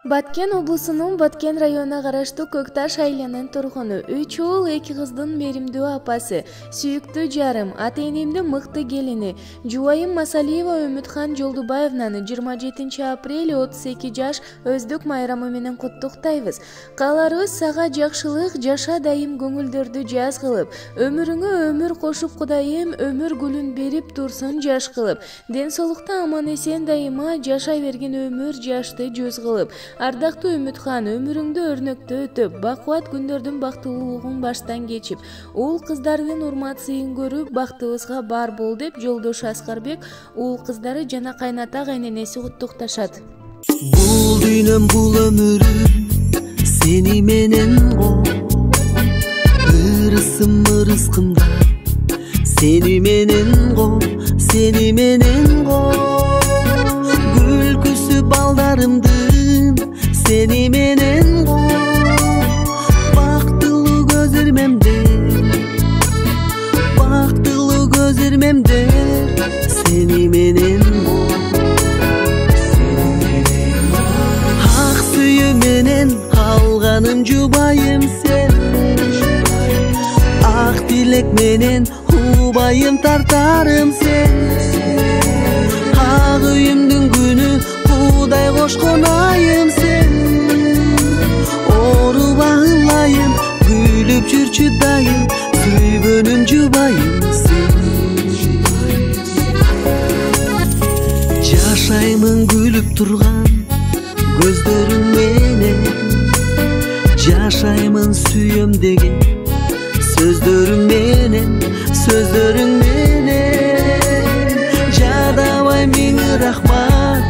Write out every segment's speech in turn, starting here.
Баткен облусунун Баткен районуна караштуу Көкташ айылынын тургуну, 3 уул 2 кыздын меримдүү апасы, сүйүктүү жарым, ата-энемдин мыкты келини, жубайым Масалиева Өмүтхан Жолдубаевнаны 27 апрель 32 жаш өздүк майрамы менен куттуктайбыз. Кааларыбыз сага жакшылык, жаша дайым көңүлдөрдү жаз кылып, өмүрүңө өмүр кошуп Кудайым өмүр гүлүн берип турсун жаш кылып, ден соолукта аман эсен дайыма жашай берген өмүр жашты жүз кылып. Ардактуу Өмүтхан, өмүрүңдү өрнөктүү өтүп, бакубат күндөрдүн бактылуулугун баштан кечип, уул кыздардын урмат сыйын көрүп, бактыбызга бар бол деп Жолдош Аскарбек уул кыздары жана кайната кайненеси куттукташат. Бул дүйнөм бул өмүрүм сени менен го, ырысым ырыскымда сени менен го, сени менен го, күлкүсү балдарымдын seni menen go, baktılуу göz irmemde seni menen go, hak sүйүү менен алганым жубайым sen, ак тилек менен убайым тартарым sen, ак үйүмдүн күнү Кудай кошкон айым sen, оорубагылайым, күлүп жүрчү дайым, сүйгөнүм жубайым sen. Жашаймын күлүп турган көздөрүң менен, жашаймын сүйөм деген сөздөрүң менен, жадабай миң рахмат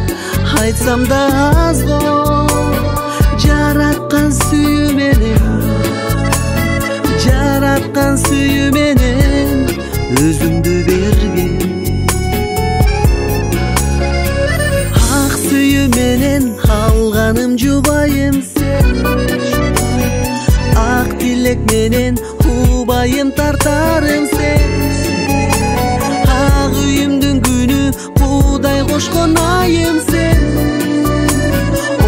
айтсам да аз го, жараткан сүйүү менен өзүңдү берген, ак сүйүү менен алганым жубайым sen, ак тилек менен убайым тартарым sen, ак үйүмдүн күнү Кудай кошкон айым sen,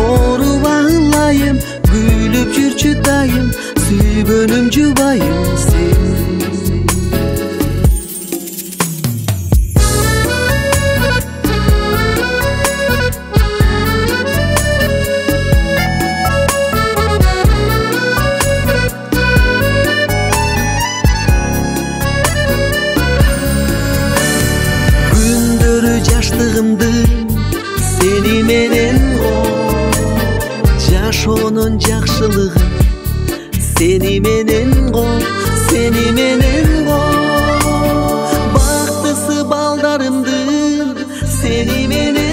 оорубагылайым, күлүп жүрчү дайым, сүйгөнүм жубайым sen. Seni menen go, жашоонун жакшылыгы seni menen go, бактысы балдарымдын seni menen